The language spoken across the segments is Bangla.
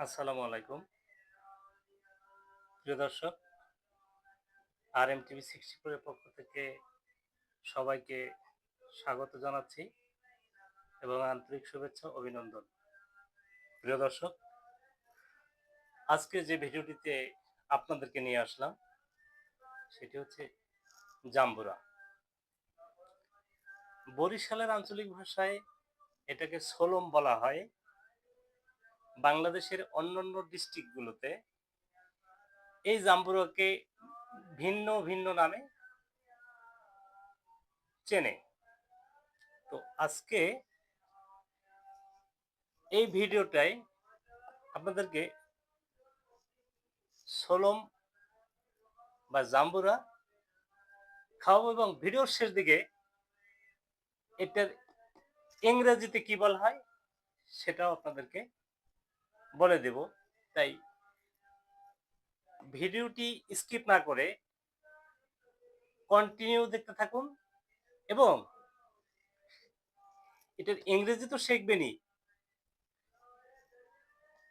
আসসালামু আলাইকুম প্রিয় দর্শক। আর এম টিভি 64 এর পক্ষ থেকে সবাইকে স্বাগত জানাচ্ছি এবং আন্তরিক শুভেচ্ছা অভিনন্দন। প্রিয় দর্শক, আজকে যে ভিডিওটিতে আপনাদেরকে নিয়ে আসলাম সেটি হচ্ছে জাম্বুরা। বরিশালের আঞ্চলিক ভাষায় এটাকে সোলম বলা হয়। বাংলাদেশের অন্যান্য ডিস্ট্রিক্টগুলোতে এই জাম্বুরাকে ভিন্ন ভিন্ন নামে চেনে। তো আজকে এই ভিডিওটায় আপনাদেরকে সোলম বা জাম্বুরা খাওয়াবো এবং ভিডিওর শেষ দিকে এটার ইংরেজিতে কি বলা হয় সেটাও আপনাদেরকে বলে দেব। তাই ভিডিওটি স্কিপ না করে কন্টিনিউ দেখতে থাকুন এবং এটার ইংরেজি তো শিখবেনই।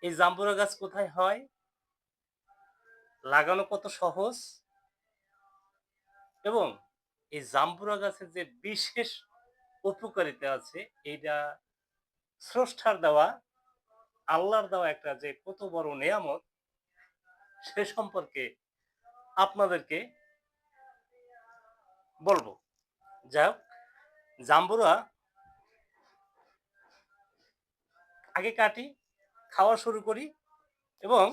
এই জাম্বুরা গাছ কোথায় হয়, লাগানো কত সহজ এবং এই জাম্বুরা গাছের যে বিশেষ উপকারিতা আছে, এইটা স্রষ্টার দেওয়া, আল্লাহর দেওয়া একটা যে কত বড় নেয়ামত সে সম্পর্কে আপনাদেরকে বলবো। যাই হোক, জাম্বুরা আগে কাটি, খাওয়া শুরু করি এবং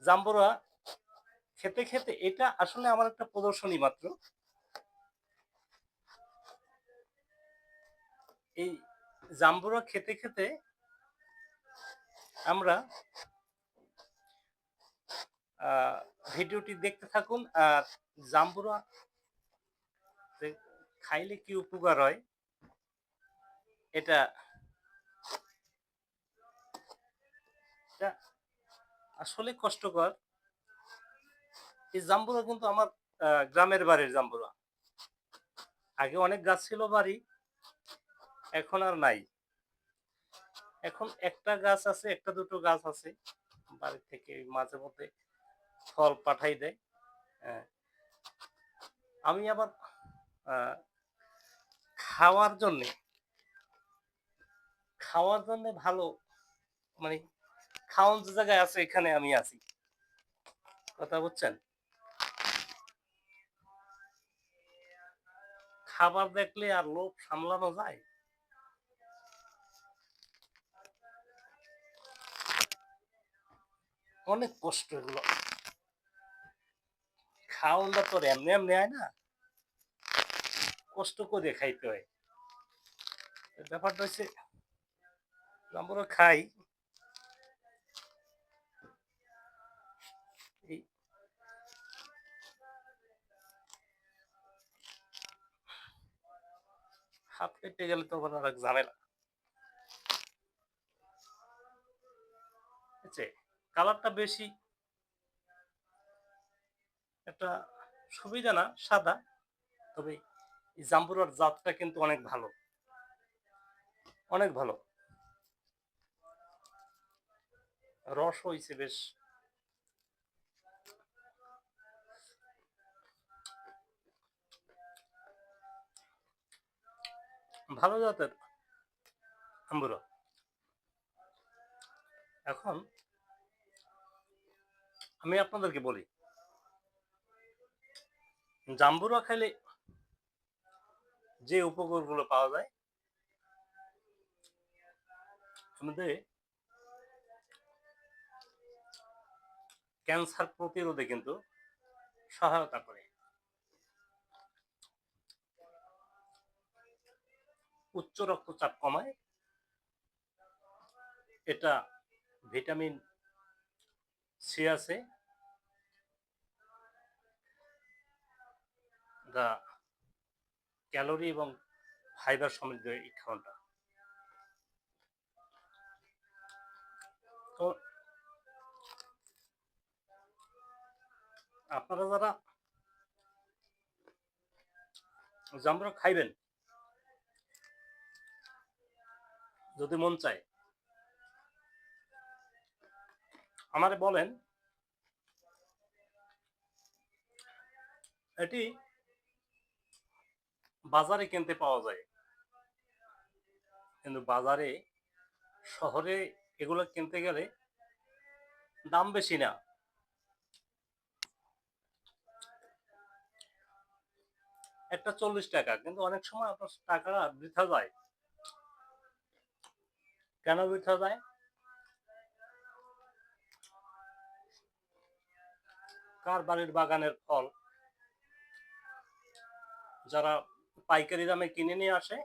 জাম্বুরা খেতে খেতে এটা আসলে আমার একটা প্রদর্শনী মাত্র। এই জাম্বুরা খেতে খেতে আমরা ভিডিওটি দেখতে থাকুন। আর জাম্বুরা খাইলে কি উপকার হয় এটা এটা আসলে কষ্টকর। এই জাম্বুরা কিন্তু আমার গ্রামের বাড়ির জাম্বুরা। আগে অনেক গাছ ছিল বাড়ি, এখন আর নাই। এখন একটা গাছ আছে, একটা দুটো গাছ আছে বাড়ি থেকে মাঝে মধ্যে ফল পাঠাই দেয়। হ্যাঁ, আমি আবার আহ, খাওয়ার জন্যে ভালো, মানে খাওয়ার যে জায়গায় আছে এখানে আমি আছি, কথা বুঝছেন। খাবার দেখলে আর লোভ সামলানো যায়? অনেক কষ্ট এগুলো। খাওয়ানটা তো এমনি এমনি হয় না, কষ্ট করে খাইতে হয়। ব্যাপারটা হচ্ছে আমরা খাই এই হাত কেটে গেলে তো আবার আর এক ঝামেলা। বুঝছে, কালারটা বেশি একটা সুবিধা না, সাদা। তবে এই জাম্বুরার জাতটা কিন্তু অনেক ভালো, অনেক ভালো। রস হয়েছে বেশ। ভালো জাতের জাম্বুরা। এখন আমি আপনাদেরকে বলি, জাম্বুরা খাইলে যে উপকারগুলো পাওয়া যায়, আমাদের ক্যান্সার প্রতিরোধে কিন্তু সহায়তা করে, উচ্চ রক্তচাপ কমায়, এটা ভিটামিন সি আছে, যা ক্যালোরি এবং ফাইবার সমৃদ্ধ এই খাবারটা। তো আপনারা যারা জাম্বুরা খাইবেন, যদি মন চায় আমারে বলেন এটি বাজারে কিনতে পাওয়া যায়। কিন্তু বাজারে শহরে এগুলো কিনতে গেলে দাম বেশি না। একটা ৳৪০ কিন্তু অনেক সময় আপনার টাকাটা বৃথা যায়। কেন বৃথা যায়? কার বাড়ির বাগানের ফল যারা পাইকারি দামে কিনে নিয়ে আসে,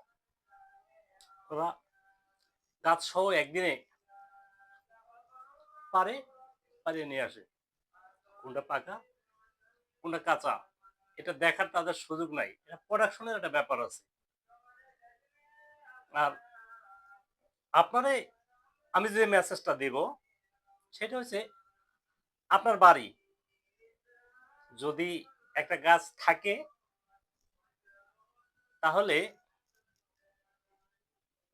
ওরা গাছ সহ একদিনে পাড়িয়ে নিয়ে আসে। কোনটা পাকা, কোনটা কাঁচা এটা দেখার তাদের সুযোগ নাই। এটা প্রোডাকশনের একটা ব্যাপার আছে। আর আপনারে আমি যে মেসেজটা দিব সেটা হচ্ছে আপনার বাড়ি যদি একটা গাছ থাকে তাহলে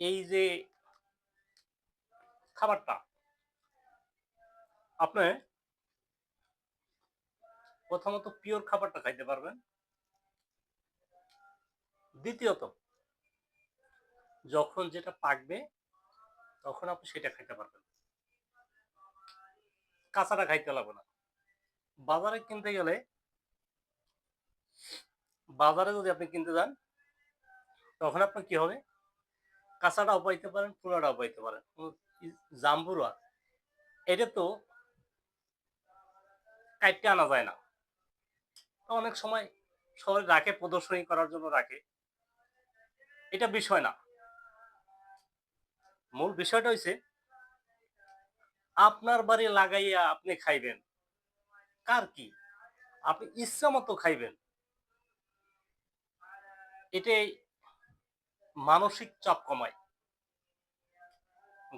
এই যে খাবারটা আপনি প্রথমত পিওর খাবারটা খাইতে পারবেন। দ্বিতীয়ত যখন যেটা পাকবে তখন আপনি সেটা খাইতে পারবেন। কাঁচাটা খাইতে লাগবে না। বাজারে কিনতে গেলে বাজারে যদি আপনি কিনতে যান তখন আপনার কি হবে? কাঁচাটাও পাইতে পারেন, পুরাটাও পাইতে পারেন। জাম্বুরা এটা তো কাইটটা আনা যায় না। অনেক সময় শহরে রাখে প্রদর্শনী করার জন্য রাখে। এটা বিষয় না। মূল বিষয়টা হইছে আপনার বাড়ি লাগাইয়া আপনি খাইবেন। কার কি? আপনি ইচ্ছামত খাইবেন। এটাই মানসিক চাপ কমায়,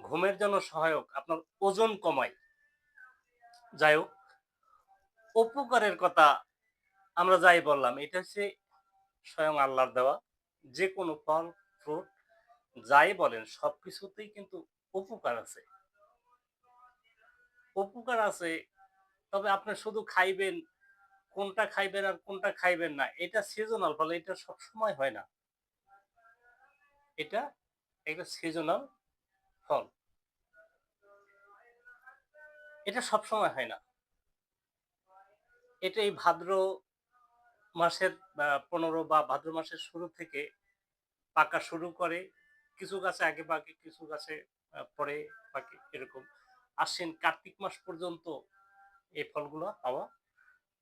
ঘুমের জন্য সহায়ক, আপনার ওজন কমায়। যাই হোক, উপকারের কথা আমরা যাই বললাম, এটা হচ্ছে স্বয়ং আল্লাহর দেওয়া। যেকোনো ফল, ফ্রুট যাই বলেন সবকিছুতেই কিন্তু উপকার আছে। উপকার আছে, তবে আপনি শুধু খাইবেন, কোনটা খাইবেন আর কোনটা খাইবেন না, এটা সিজনাল ফল, এটা সবসময় হয় না। এটা একটা সিজনাল ফল। এটা সবসময় হয় না। এটা এই ভাদ্র মাসের ১৫ বা ভাদ্র মাসের শুরু থেকে পাকা শুরু করে। কিছু গাছে আগে পাকে, কিছু গাছে পরে পাকে এরকম। আশ্বিন, কার্তিক মাস পর্যন্ত এই ফলগুলো পাওয়া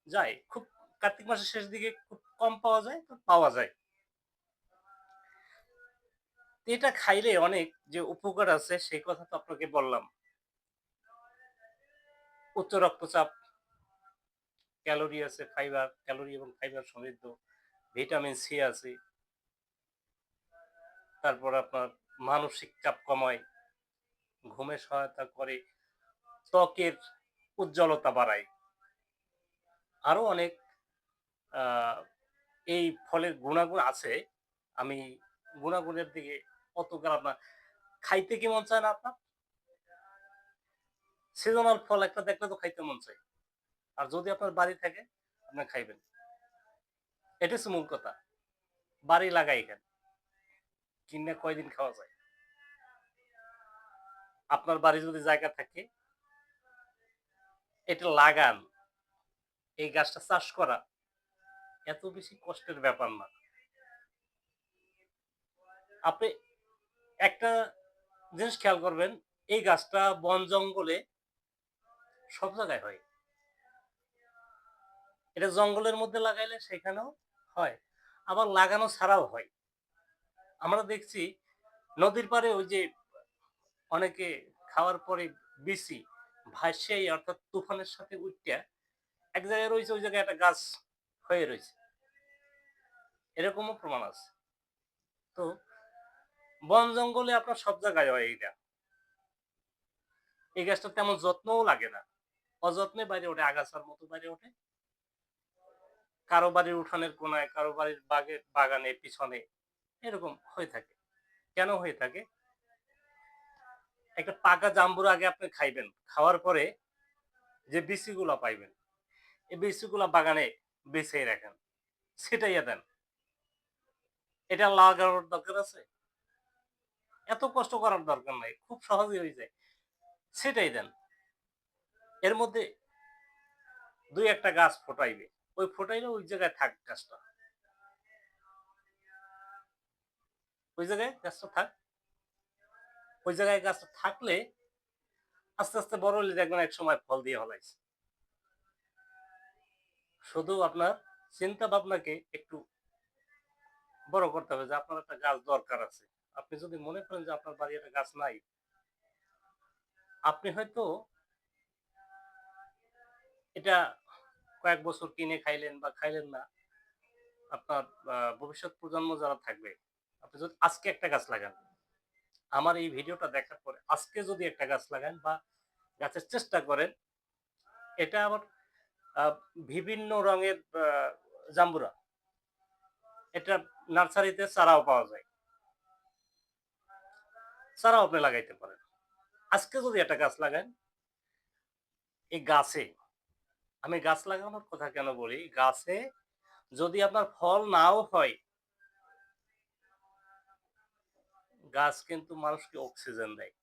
যায়। খুব কার্তিক মাসের শেষ দিকে খুব কম পাওয়া যায়, তো পাওয়া যায়। এটা খাইলে অনেক যে উপকার আছে সেই কথা তো আপনাকে বললাম। উচ্চ রক্তচাপ, ক্যালোরি আছে, ফাইবার, ক্যালোরি এবং ফাইবার সমৃদ্ধ, ভিটামিন সি আছে। তারপর আপনার মানসিক চাপ কমায়, ঘুমে সহায়তা করে, ত্বকের উজ্জ্বলতা বাড়ায়। আরো অনেক আহ, এই ফলের গুণাগুণ আছে। আমি গুণাগুণের দিকে অত গেলাম না। খাইতে কি মন চায় না আপনার? সিজনাল ফল একটা দেখলে তো খাইতে মন চায়। আর যদি আপনার বাড়ি থাকে আপনি খাইবেন। এটা হচ্ছে মূল কথা। বাড়ি লাগাই খান, কিনে কয়দিন খাওয়া যায়? আপনার বাড়ি যদি জায়গা থাকে এটা লাগান। এই গাছটা চাষ করা এত বেশি কষ্টের ব্যাপার না। আপনি একটা জিনিস খেয়াল করবেন, এই গাছটা বন জঙ্গলে সব জায়গায় হয়। এটা জঙ্গলের মধ্যে লাগাইলে সেখানেও হয়, আবার লাগানো ছাড়াও হয়। আমরা দেখছি নদীর পাড়ে ওই যে অনেকে খাওয়ার পরে বিচি ভাসিয়াই অর্থাৎ তুফানের সাথে উঠটা এক জায়গায় রয়েছে, ওই জায়গায় একটা গাছ হয়ে রয়েছে। এরকমও প্রমাণ আছে। তো বন জঙ্গলে আপনার সব জায়গায় হয় এইটা। এই গাছটা তেমন যত্নও লাগে না, অযত্নে বাইরে ওঠে, আগাছার মতো বাইরে ওঠে। কারো বাড়ির উঠানের কোনায়, কারো বাড়ির বাগানে পিছনে এরকম হয়ে থাকে। কেন হয়ে থাকে? একটা পাকা জাম্বুর আগে আপনি খাইবেন, খাওয়ার পরে যে বিচিগুলা পাইবেন, এই বিচিগুলা বাগানে বিছিয়ে রাখেন, ছিটাইয়া দেন। এটা লাগানোর দরকার আছে? এত কষ্ট করার দরকার নাই। খুব সহজেই হয়ে যায়। ছিটাই দেন। এর মধ্যে ২-১ টা গাছ ফোটাইবে। ওই ফোটাইলে ওই জায়গায় থাক গাছটা। ওই জায়গায় গাছটা থাক। ওই জায়গায় গাছটা থাকলে আস্তে, আস্তে বড় হলে দেখবেন একসময় ফল দিয়ে ফলাইছে। শুধু আপনার চিন্তা ভাবনাকে একটু বড় করতে হবে যে আপনার একটা গাছ দরকার আছে। আপনি যদি মনে করেন যে আপনার বাড়ি একটা গাছ নাই, আপনি হয়তো এটা কয়েক বছর কিনে খাইলেন বা খাইলেন না। আপনার ভবিষ্যৎ প্রজন্ম যারা থাকবে, আপনি যদি আজকে একটা গাছ লাগান, আমার এই ভিডিওটা দেখার পরে আজকে যদি একটা গাছ লাগান বা গাছের চেষ্টা করেন, এটা আবার আ বিভিন্ন রঙের জাম্বুরা। এটা নার্সারিতে চারাও পাওয়া যায়। চারাও আপনি লাগাইতে পারেন। আজকে যদি একটা গাছ লাগান, এই গাছে আমি গাছ লাগানোর কথা কেন বলি? গাছে যদি আপনার ফল নাও হয়, গাছ কিন্তু মানুষকে অক্সিজেন দেয়।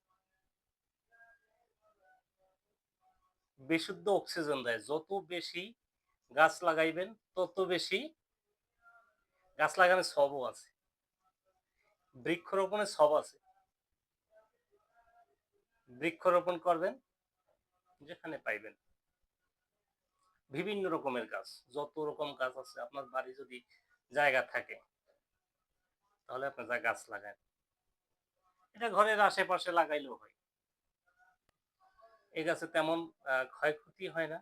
বিশুদ্ধ অক্সিজেন দেয়। যত বেশি গাছ লাগাইবেন, তত বেশি গাছ লাগানোর সবও আছে। বৃক্ষরোপণের সব আছে। বৃক্ষরোপণ করবেন যেখানে পাইবেন। বিভিন্ন রকমের গাছ। যত রকম গাছ আছে আপনার বাড়ি যদি জায়গা থাকে, তাহলে আপনি গাছ লাগান। এটা ঘরের আশেপাশে লাগাইলেও হয়। এই গাছে তেমন ক্ষয়ক্ষতি হয় না।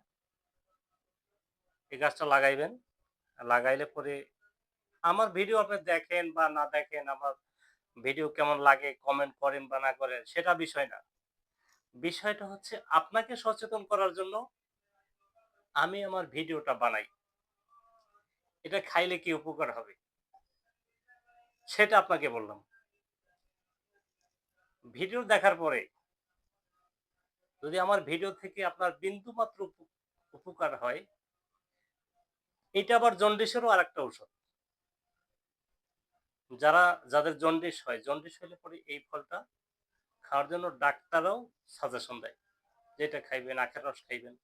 এই গাছটা লাগাইবেন। লাগাইলে পরে আমার ভিডিও আপনি দেখেন বা না দেখেন, আমার ভিডিও কেমন লাগে, কমেন্ট করেন বা না করেন, সেটা বিষয় না। বিষয়টা হচ্ছে আপনাকে সচেতন করার জন্য আমি আমার ভিডিওটা বানাই। এটা খাইলে কি উপকার হবে? সেটা আপনাকে বললাম। ভিডিও দেখার পরে যদি আমার ভিডিও থেকে আপনার বিন্দুমাত্র উপকার হয়, এটা আবার জন্ডিসেরও আরেকটা ঔষধ। যাদের জন্ডিস হয়, জন্ডিস হইলে পরে এই ফলটা খাওয়ার জন্য ডাক্তাররাও সাজেশন দেয় যে এটা খাইবেন, আখের রস খাইবেন।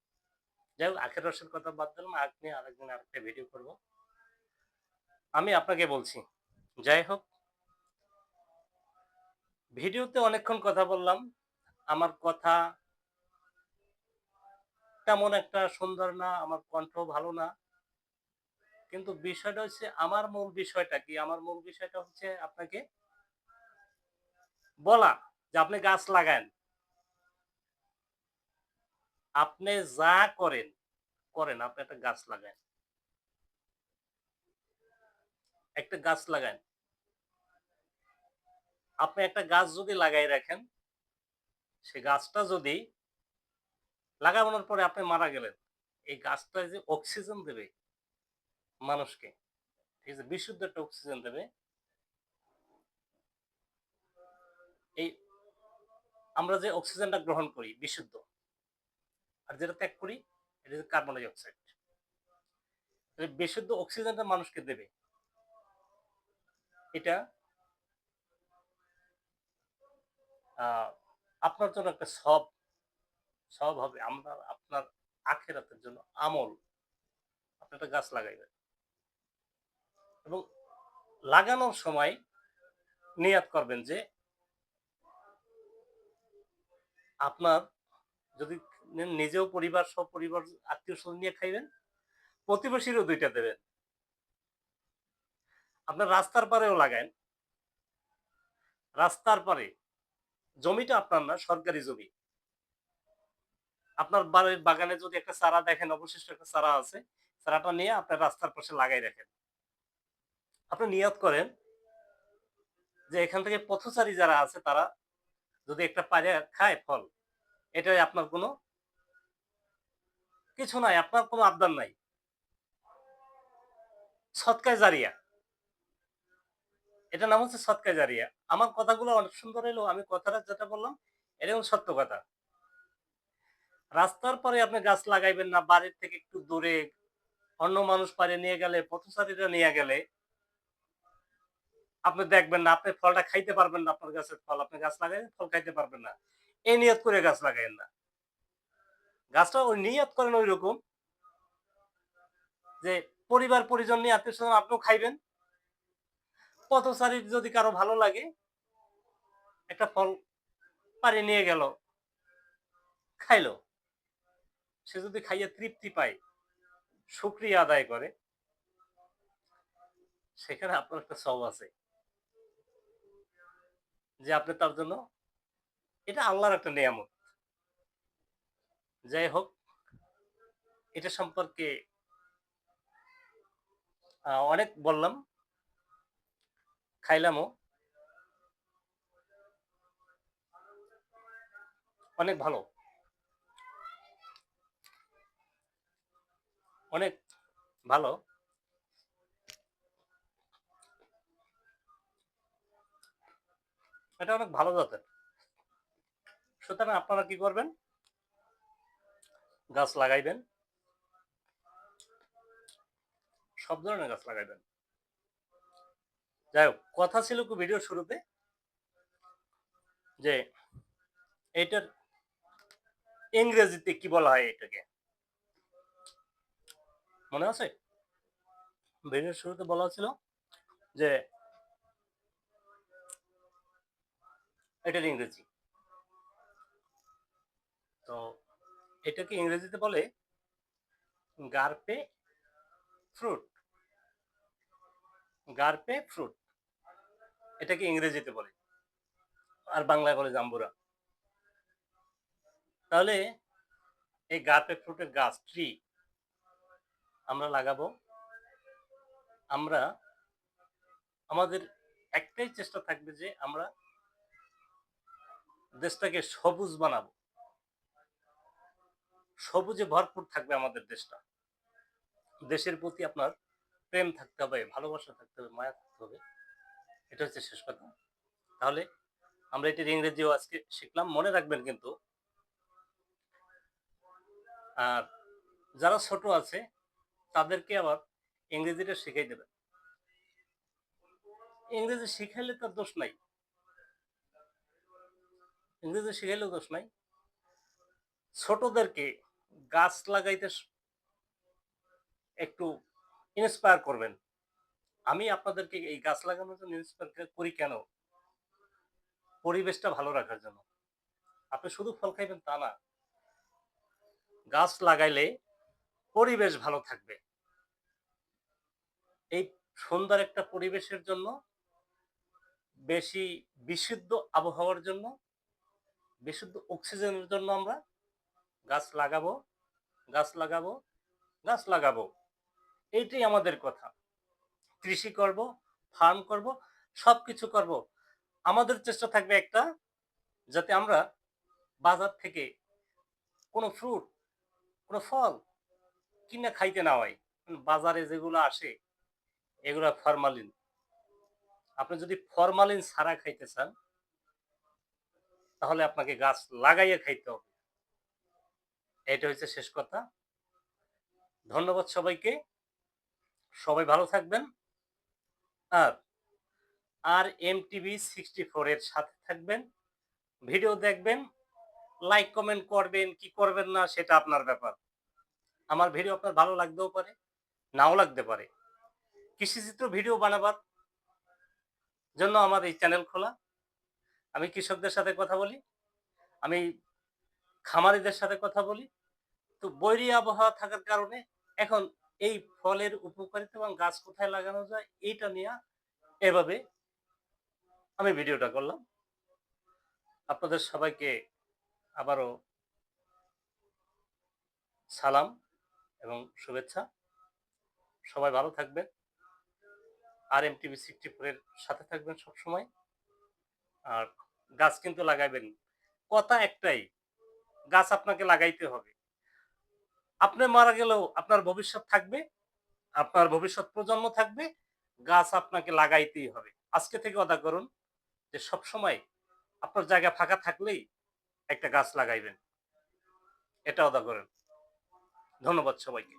যাই হোক, আখের রসের কথা বাদ দিলাম। আখ নিয়ে আরেকদিন আরেকটা ভিডিও করব। আমি আপনাকে বলছি, যাই হোক, ভিডিওতে অনেকক্ষণ কথা বললাম। আমার কথা তেমন একটা সুন্দর না, আমার কণ্ঠ ভালো না। কিন্তু বিষয়টা হচ্ছে আমার মূল বিষয়টা কি? আমার মূল বিষয়টা হচ্ছে আপনাকে বলা যে আপনি গাছ লাগান। আপনি যা করেন, করেন। আপনি একটা গাছ লাগান। একটা গাছ লাগান। আপনি একটা গাছ যদি লাগায় রাখেন, সে গাছটা যদি লাগানোর পরে আপনি মারা গেলেন, এই গাছটা যে অক্সিজেন দেবে মানুষকে, ঠিক আছে? বিশুদ্ধ একটা অক্সিজেন দেবে। এই আমরা যে অক্সিজেনটা গ্রহণ করি বিশুদ্ধ, আর যেটা ত্যাগ করি এটা হচ্ছে কার্বন ডাই অক্সাইড। এই বিশুদ্ধ অক্সিজেনটা মানুষকে দেবে। এটা আ আপনার জন্য একটা সব হবে। আপনার আখিরাতের জন্য আমল। আপনি একটা গাছ লাগাইবেন এবং লাগানোর সময় নিয়াত করবেন যে আপনার যদি নিজেও পরিবার, সপরিবার, আত্মীয়স্বজন নিয়ে খাইবেন, প্রতিবেশীরও ২ টা দেবেন। আপনার রাস্তার পাড়েও লাগায়েন। রাস্তার পাড়ে, জমিটা আপনার না, সরকারি জমি। আপনার বাড়ির বাগানে যদি একটা চারা দেখেন, অবশিষ্ট একটা চারা আছে, চারাটা নিয়ে আপনার রাস্তার পাশে লাগাই রাখেন। আপনি নিয়ত করেন যে এখান থেকে পথচারী যারা আছে তারা যদি একটা পাইড়া খায় ফল, এটাই আপনার কোনো কিছু নাই, আপনার কোনো আবদার নাই। সদকায়ে জারিয়া। এটার নাম হচ্ছে সদকায়ে জারিয়া। আমার কথাগুলো অনেক সুন্দর হইলেও আমি কথাটা যেটা বললাম, এটা কিন্তু সত্য কথা। রাস্তার পরে আপনি গাছ লাগাইবেন না, বাড়ির থেকে একটু দূরে অন্য মানুষ পারে নিয়ে গেলে, পথচারীরা নিয়ে গেলে আপনি দেখবেন না, আপনি ফলটা খাইতে পারবেন না, আপনার গাছের ফল। আপনি গাছ লাগাইলেন, ফল খাইতে পারবেন না। এই নিয়ত করে গাছ লাগাইয়েন না। গাছটা ওই নিয়ত করেন ঐরকম যে পরিবার পরিজন নিয়ে আত্মীয়-স্বজন আপনিও খাইবেন। পথচারীর যদি কারো ভালো লাগে, একটা ফল পাড়ে নিয়ে গেল, খাইলো। সে যদি খাইয়ে তৃপ্তি পায়, শুকরিয়া আদায় করে, সেখানে আপনার একটা সওয়াব আছে। যে আপনি তার জন্য এটা আল্লাহর একটা নেয়ামত। যাই হোক, এটা সম্পর্কে অনেক বললাম, খাইলামও। অনেক ভালো। অনেক ভালো। এটা অনেক ভালো জাতের। সুতরাং আপনারা কি করবেন? গাছ লাগাইবেন। সব ধরনের গাছ লাগাইবেন। যাই হোক, কথা ছিল কি ভিডিওর শুরুতে যে এটার ইংরেজিতে কি বলা হয় এটাকে? মনে আছে? ভিডিওর শুরুতে বলা ছিল যে এটার ইংরেজি। তো এটাকে ইংরেজিতে বলে গারপে ফ্রুট। গারপে ফ্রুট। এটাকে ইংরেজিতে বলে। আর বাংলায় বলে জাম্বুরা। তাহলে এই গারপে ফ্রুটের গাছ ট্রি আমরা লাগাবো। আমরা আমাদের একটাই চেষ্টা থাকবে যে আমরা দেশটাকে সবুজ বানাবো। সবুজে ভরপুর থাকবে আমাদের দেশটা। দেশের প্রতি আপনার প্রেম থাকতে হবে, ভালোবাসা থাকতে হবে, মায়া থাকতে হবে। এটা হচ্ছে শেষ কথা। তাহলে আমরা এটার ইংরেজিও আজকে শিখলাম। মনে রাখবেন কিন্তু। আর যারা ছোট আছে তাদেরকে আবার ইংরেজিটা শিখাই দেবেন। ইংরেজি শিখাইলে তার দোষ নাই। ইংরেজি শিখাইলেও দোষ নাই। ছোটদেরকে গাছ লাগাইতে একটু ইন্সপায়ার করবেন। আমি আপনাদেরকে এই গাছ লাগানোর জন্য ইন্সপায়ার করি কেন? পরিবেশটা ভালো রাখার জন্য। আপনি শুধু ফল খাইবেন তা না। গাছ লাগাইলে পরিবেশ ভালো থাকবে। এই সুন্দর একটা পরিবেশের জন্য, বেশি বিশুদ্ধ আবহাওয়ার জন্য, বিশুদ্ধ অক্সিজেনের জন্য আমরা গাছ লাগাবো, গাছ লাগাবো, গাছ লাগাবো। এইটাই আমাদের কথা। কৃষি করব, ফার্ম করব, সবকিছু করব। আমাদের চেষ্টা থাকবে একটা, যাতে আমরা বাজার থেকে কোনো ফ্রুট, কোনো ফল কিনে খাইতে না হয়। বাজারে যেগুলো আসে এগুলো ফরমালিন। আপনি যদি ফরমালিন ছাড়া খাইতে চান, তাহলে আপনাকে গাছ লাগাইয়া খাইতে হবে। এটা হচ্ছে শেষ কথা। ধন্যবাদ সবাইকে। সবাই ভালো থাকবেন। আর RMTV64 এর সাথে থাকবেন। ভিডিও দেখবেন, লাইক কমেন্ট করবেন, কি করবেন না সেটা আপনার ব্যাপার। আমার ভিডিও আপনার ভালো লাগতেও পারে, নাও লাগতে পারে। কৃষিচিত্র ভিডিও বানাবার জন্য আমার এই চ্যানেল খোলা। আমি কৃষকদের সাথে কথা বলি, আমি খামারিদের সাথে কথা বলি। তো বৈরী আবহাওয়া থাকার কারণে এখন এই ফলের উপকারিতা এবং গাছ কোথায় লাগানো যায় এইটা নিয়ে এভাবে আমি ভিডিওটা করলাম। আপনাদের সবাইকে আবারও সালাম এবং শুভেচ্ছা। সবাই ভালো থাকবেন। RMTV64 এর সাথে থাকবেন সবসময়। আর গাছ কিন্তু লাগাইবেন। কথা একটাই, গাছ আপনাকে লাগাইতে হবে। আপনি মারা গেলেও আপনার ভবিষ্যৎ থাকবে, আপনার ভবিষ্যৎ প্রজন্ম থাকবে। গাছ আপনাকে লাগাইতেই হবে। আজকে থেকে ওয়াদা করুন যে সবসময় আপনার জায়গা ফাঁকা থাকলেই একটা গাছ লাগাইবেন। এটা আদা করেন। ধন্যবাদ সবাইকে।